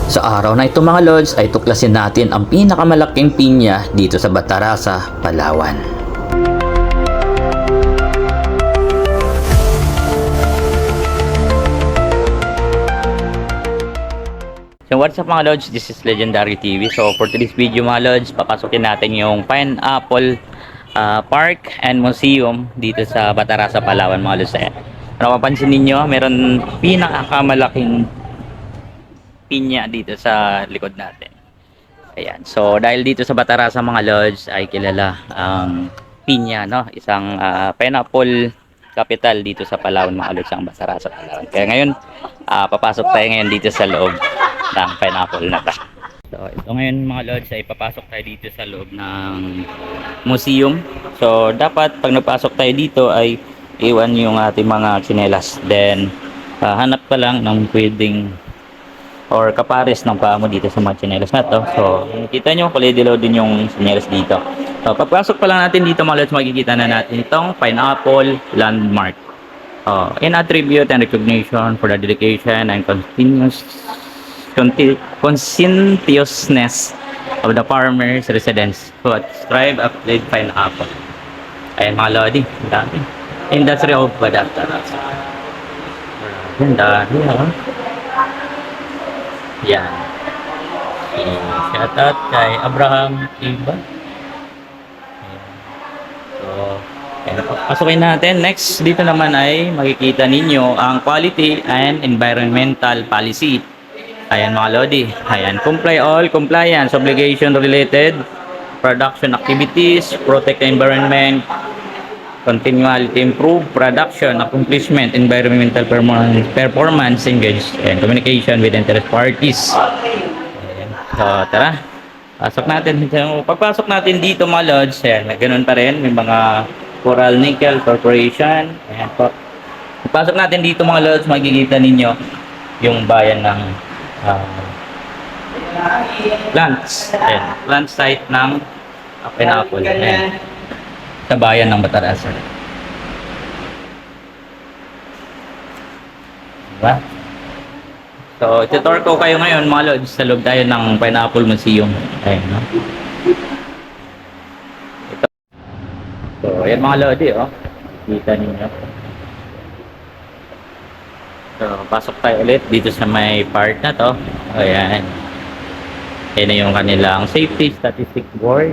Sa araw na ito mga lods ay tuklasin natin ang pinakamalaking pinya dito sa Batarasa, Palawan. So what's up mga lods, this is Legendary TV. So for today's video mga lods, papasukin natin yung Pineapple Park and Museum dito sa Batarasa, Palawan mga lods. Ano mapansin ninyo, meron pinakamalaking pinya dito sa likod natin. Ayan. So dahil dito sa Batarasa mga lods ay kilala ang pinya, no? Isang pineapple capital dito sa Palawan mga lods, ang Batarasa, Palawan. Kaya ngayon papasok tayo ngayon dito sa loob ng pineapple na to. So ito ngayon mga lods ay papasok tayo dito sa loob ng museum. So dapat pag nagpasok tayo dito ay iwan yung ating mga tsinelas. Then hanap ka lang ng pwedeng or kapares ng paa mo dito sa mga tsinelas na to. So nakita nyo, kulay dilaw din yung tsinelas dito. So pagpasok pa lang natin dito mga lods, makikita na natin itong Pineapple Landmark. In attribute and recognition for the dedication and conscientiousness of the farmers residents who strive upgrade pineapple. Ayan mga lodi, dami. Industry of Batarasa. Ayan, dami ha. Yan. Shout out kay Abraham Iba. So, ayan, pasukin natin. Next, dito naman ay makikita ninyo ang quality and environmental policy. Ayan mga lodi. Ayan, comply all compliance obligation related production activities, protect the environment, continually improve production, accomplishment, environmental performance, engage, and communication with interest parties. Ayan. So, tara. Pasok natin. So, pagpasok natin dito mga lods, ayan, ganoon pa rin. May mga Coral Nickel Corporation. Ayan po. Pagpasok natin dito mga lods, makikita ninyo yung bayan ng plants. Ayan. Plant site ng pineapple. Ayan. Sa bayan ng Batarasa. Diba? So, itutur ko kayo ngayon mga lods, sa loob tayo ng Pineapple Museum. Ayan, no? Ito. So, ayan mga lodi, oh. Kita ninyo. So, pasok tayo ulit dito sa may part na to. Ayan. Ayan na yung kanilang Safety Statistics Board.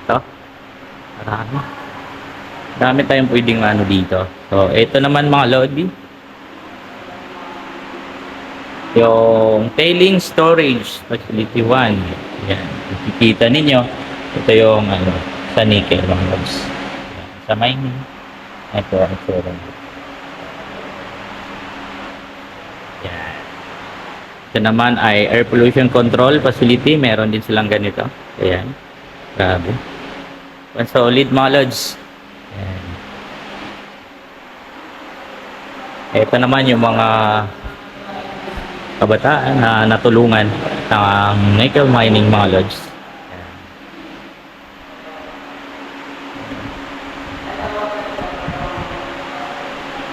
Ito. Marami tayong pwedeng ano dito. So, ito naman mga lodi. Yung Tailing Storage Facility 1. Yan. Nakikita ninyo. Ito yung ano, sa nickel mga lods. Sa mining. Ito ang sorong. Yan. Ito naman ay Air Pollution Control Facility. Meron din silang ganito. Ayan. Grabe. Solid mga lods. Ayan. Ito naman yung mga kabataan na natulungan ng nickel mining mga lods. Ayan.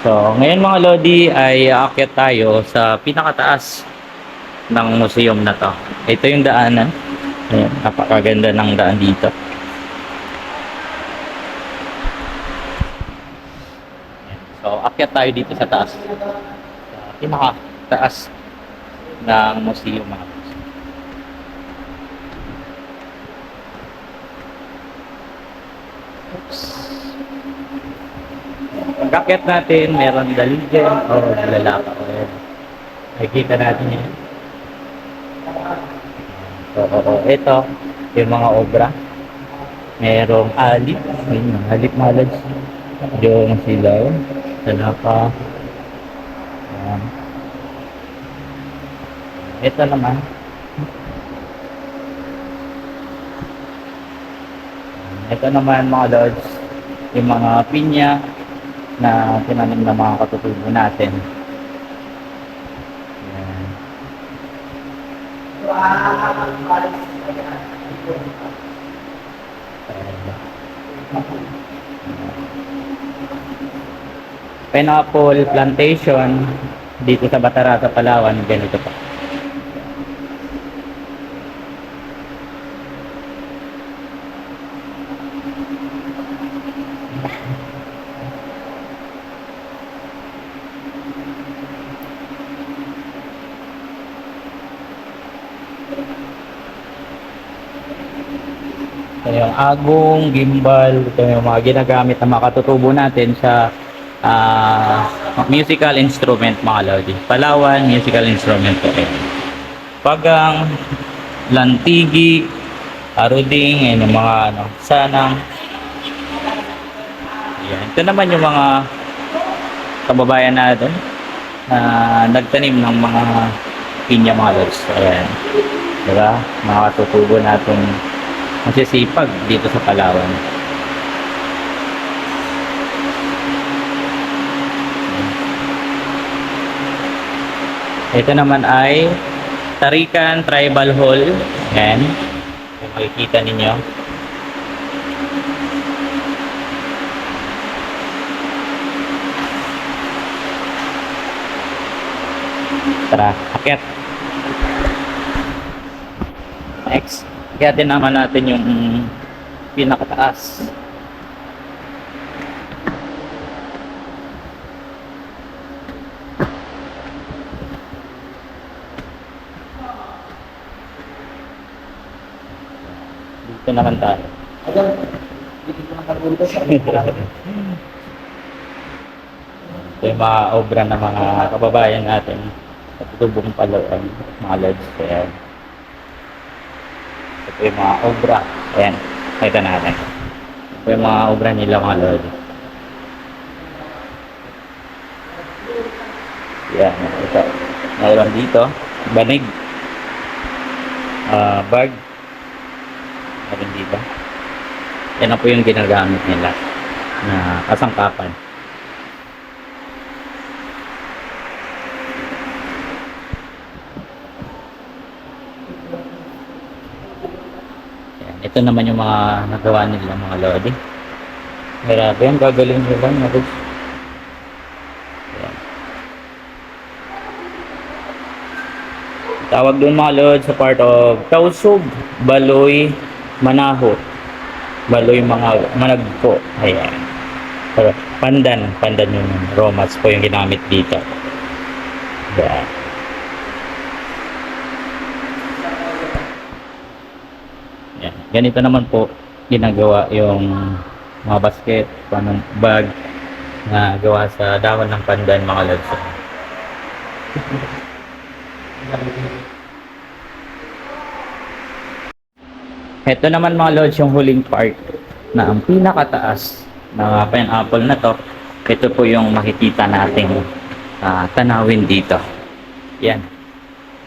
So ngayon mga lodi ay aakyat tayo sa pinakataas ng museum na to. Ito yung daanan. Ayan, napakaganda ng daan dito. So, akyat tayo dito sa taas. Sa pinakataas ng museum mga lods. Oops. Pag-akyat natin, meron daligyan o lalapa. Nakikita natin yan. So, ito, yung mga obra. Merong alip. Yung alip mga lods. Yung silaw. Salapa. Ito naman. Ito naman mga lods. Yung mga pinya na tinanim ng mga katutubo natin. Ayan. Pineapple plantation dito sa Batara sa Palawan, ganito pa. Ito yung agong, gimbal, ito yung mga ginagamit na makatutubo natin sa musical instrument mga lodi. Palawan, musical instrument po. Pagang, lantigi, aruding, ayun yung mga ano, sanang. Ayan. Ito naman yung mga kababayan natin na nagtanim ng mga pinya mga lods. Ayan. Diba? Mga katutubo natin masisipag dito sa Palawan. Ito naman ay Tarikan Tribal Hall. Ayan. Kung makikita ninyo. Tara, akyat. Next, akyatin naman natin yung pinakataas. Dito naman tayo. Ito yung mga obra ng mga kababayan natin sa Tubong Palawan, mga lods. Ayan. Ito yung mga obra. Ayan, nakita natin. Ito yung mga obra nila mga lods. Ayan, ito. Mayroon dito, banig. Bag. Mayroon dito. Yan na po yung ginagamit nila na kasangkapan. Ito naman yung mga nagawa nila mga lodi. Grabe yan, gagaling nila mga lods. Ayan. Tawag doon mga lods sa part of Tausug, Baloy, Manaho. Baloy mga Managpo. Ayan. Pandan yung Romas po yung ginamit dito. Ayan. Yan. Ganito naman po ginagawa yung mga basket, panang bag na gawa sa dahon ng pandan mga lods. Ito naman mga lods yung huling part na ang pinakataas na pineapple na to. Ito po yung makikita nating tanawin dito. Yan.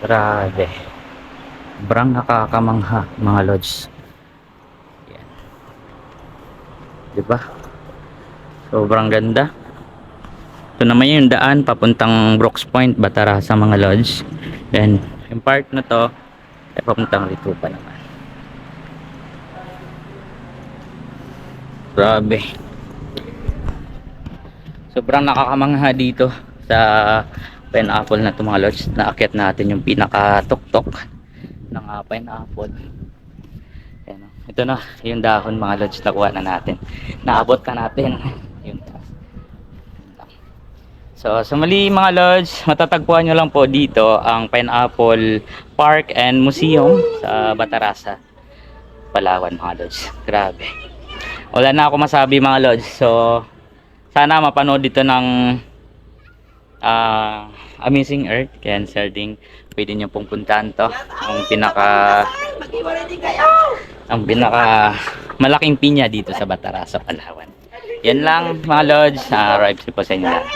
Grabe. Sobrang nakakamangha mga lods. Yan. Diba? Sobrang ganda. Ito naman yung daan papuntang Brooks Point, Batara sa mga lods. Then yung part na to ay papuntang rito pa naman. Grabe. Sobrang nakakamangha dito sa pineapple na to mga lods. Naakyat natin yung pinakatuktok ng pineapple. Ayan, ito na yung dahon mga lods, nakuha na natin, naabot na natin yun. So sa muli mga lods, matatagpuan nyo lang po dito ang Pineapple Park and Museum sa Batarasa, Palawan mga lods. Grabe, wala na ako masabi mga lods. So sana mapanood dito ng Amazing Earth Cancer Ding. Pwede nyo pong puntahan to. Ang pinaka malaking pinya dito sa Batara sa Palawan. Yan lang mga lods. Arrives po sa inyo lahat.